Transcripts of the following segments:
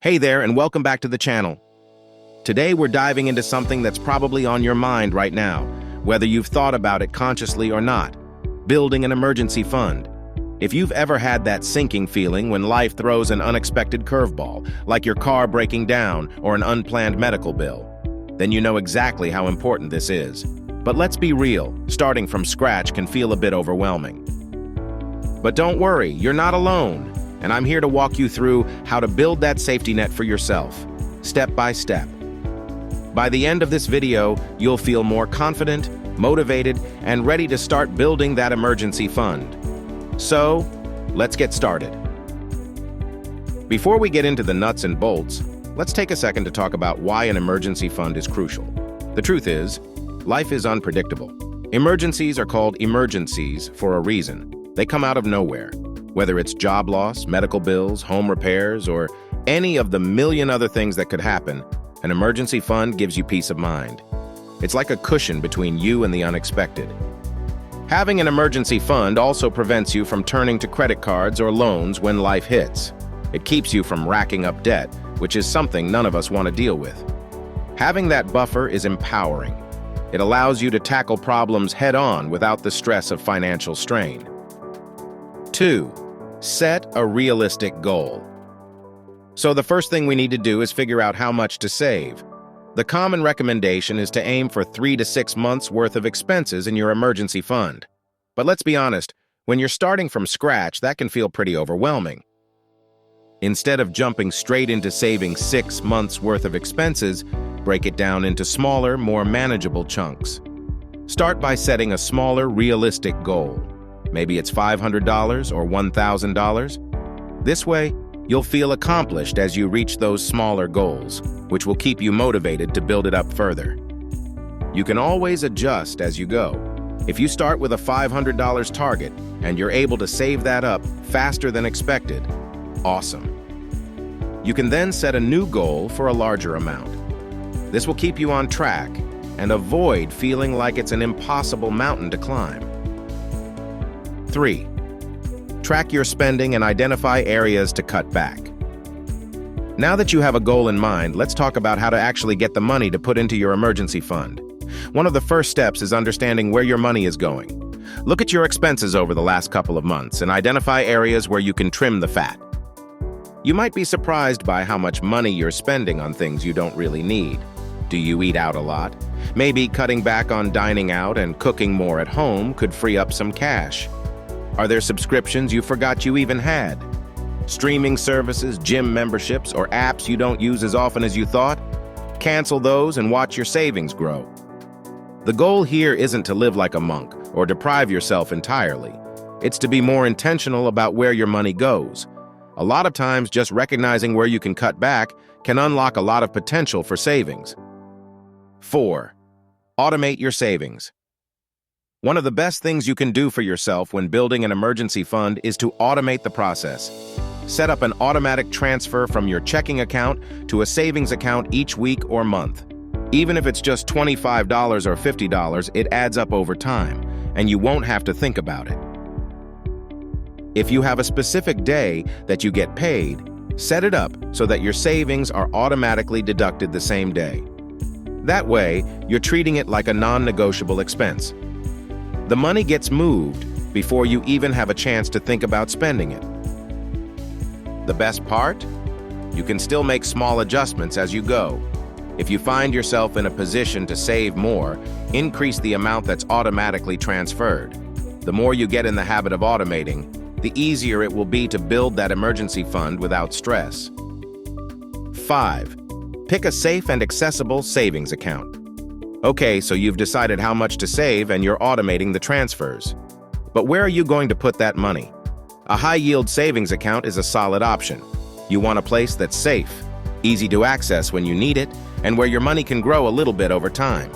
Hey there, and welcome back to the channel. Today we're diving into something that's probably on your mind right now, whether you've thought about it consciously or not: building an emergency fund. If you've ever had that sinking feeling when life throws an unexpected curveball, like your car breaking down or an unplanned medical bill, then you know exactly how important this is. But let's be real, starting from scratch can feel a bit overwhelming. But don't worry, you're not alone, and I'm here to walk you through how to build that safety net for yourself, step by step. By the end of this video, you'll feel more confident, motivated, and ready to start building that emergency fund. So, let's get started. Before we get into the nuts and bolts, let's take a second to talk about why an emergency fund is crucial. The truth is, life is unpredictable. Emergencies are called emergencies for a reason. They come out of nowhere. Whether it's job loss, medical bills, home repairs, or any of the million other things that could happen, an emergency fund gives you peace of mind. It's like a cushion between you and the unexpected. Having an emergency fund also prevents you from turning to credit cards or loans when life hits. It keeps you from racking up debt, which is something none of us want to deal with. Having that buffer is empowering. It allows you to tackle problems head-on without the stress of financial strain. 2. Set a realistic goal. So the first thing we need to do is figure out how much to save. The common recommendation is to aim for 3 to 6 months worth of expenses in your emergency fund. But let's be honest, when you're starting from scratch, that can feel pretty overwhelming. Instead of jumping straight into saving 6 months worth of expenses, break it down into smaller, more manageable chunks. Start by setting a smaller, realistic goal. Maybe it's $500 or $1,000. This way, you'll feel accomplished as you reach those smaller goals, which will keep you motivated to build it up further. You can always adjust as you go. If you start with a $500 target and you're able to save that up faster than expected, awesome. You can then set a new goal for a larger amount. This will keep you on track and avoid feeling like it's an impossible mountain to climb. 3. Track your spending and identify areas to cut back. Now that you have a goal in mind, let's talk about how to actually get the money to put into your emergency fund. One of the first steps is understanding where your money is going. Look at your expenses over the last couple of months and identify areas where you can trim the fat. You might be surprised by how much money you're spending on things you don't really need. Do you eat out a lot? Maybe cutting back on dining out and cooking more at home could free up some cash. Are there subscriptions you forgot you even had? Streaming services, gym memberships, or apps you don't use as often as you thought? Cancel those and watch your savings grow. The goal here isn't to live like a monk or deprive yourself entirely. It's to be more intentional about where your money goes. A lot of times, just recognizing where you can cut back can unlock a lot of potential for savings. 4. Automate your savings. One of the best things you can do for yourself when building an emergency fund is to automate the process. Set up an automatic transfer from your checking account to a savings account each week or month. Even if it's just $25 or $50, it adds up over time, and you won't have to think about it. If you have a specific day that you get paid, set it up so that your savings are automatically deducted the same day. That way, you're treating it like a non-negotiable expense. The money gets moved before you even have a chance to think about spending it. The best part? You can still make small adjustments as you go. If you find yourself in a position to save more, increase the amount that's automatically transferred. The more you get in the habit of automating, the easier it will be to build that emergency fund without stress. 5. Pick a safe and accessible savings account. Okay, so you've decided how much to save and you're automating the transfers. But where are you going to put that money? A high-yield savings account is a solid option. You want a place that's safe, easy to access when you need it, and where your money can grow a little bit over time.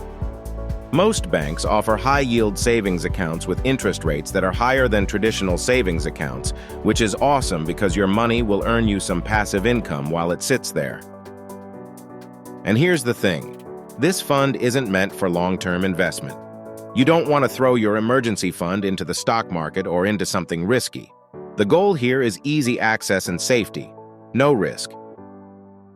Most banks offer high-yield savings accounts with interest rates that are higher than traditional savings accounts, which is awesome because your money will earn you some passive income while it sits there. And here's the thing. This fund isn't meant for long-term investment. You don't want to throw your emergency fund into the stock market or into something risky. The goal here is easy access and safety, no risk.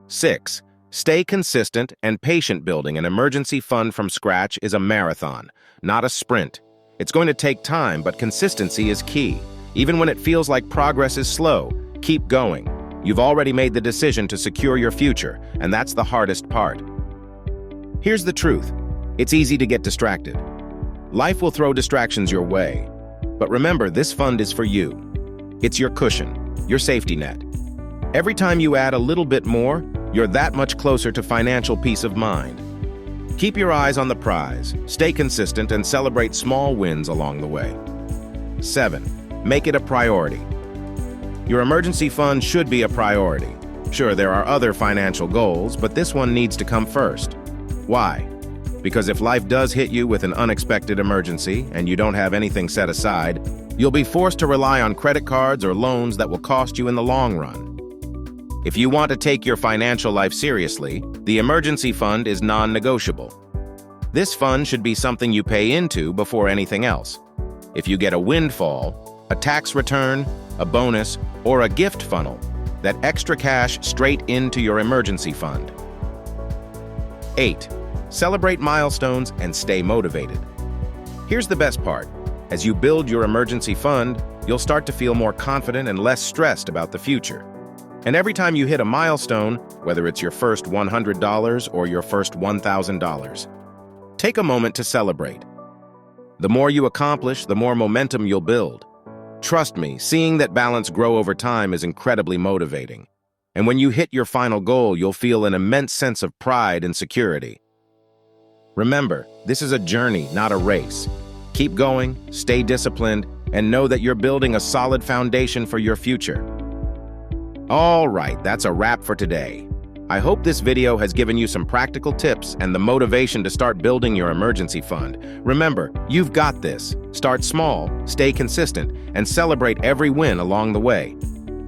6. Stay consistent and patient. Building an emergency fund from scratch is a marathon, not a sprint. It's going to take time, but consistency is key. Even when it feels like progress is slow, keep going. You've already made the decision to secure your future, and that's the hardest part. Here's the truth. It's easy to get distracted. Life will throw distractions your way. But remember, this fund is for you. It's your cushion, your safety net. Every time you add a little bit more, you're that much closer to financial peace of mind. Keep your eyes on the prize, stay consistent, and celebrate small wins along the way. 7. Make it a priority. Your emergency fund should be a priority. Sure, there are other financial goals, but this one needs to come first. Why? Because if life does hit you with an unexpected emergency and you don't have anything set aside, you'll be forced to rely on credit cards or loans that will cost you in the long run. If you want to take your financial life seriously, the emergency fund is non-negotiable. This fund should be something you pay into before anything else. If you get a windfall, a tax return, a bonus, or a gift funnel, that extra cash straight into your emergency fund. 8. Celebrate milestones and stay motivated. Here's the best part. As you build your emergency fund, you'll start to feel more confident and less stressed about the future. And every time you hit a milestone, whether it's your first $100 or your first $1,000, take a moment to celebrate. The more you accomplish, the more momentum you'll build. Trust me, seeing that balance grow over time is incredibly motivating. And when you hit your final goal, you'll feel an immense sense of pride and security. Remember, this is a journey, not a race. Keep going, stay disciplined, and know that you're building a solid foundation for your future. All right, that's a wrap for today. I hope this video has given you some practical tips and the motivation to start building your emergency fund. Remember, you've got this. Start small, stay consistent, and celebrate every win along the way.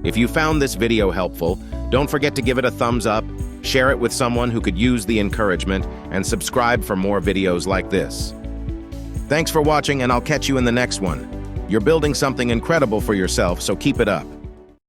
If you found this video helpful, don't forget to give it a thumbs up, share it with someone who could use the encouragement, and subscribe for more videos like this. Thanks for watching, and I'll catch you in the next one. You're building something incredible for yourself, so keep it up.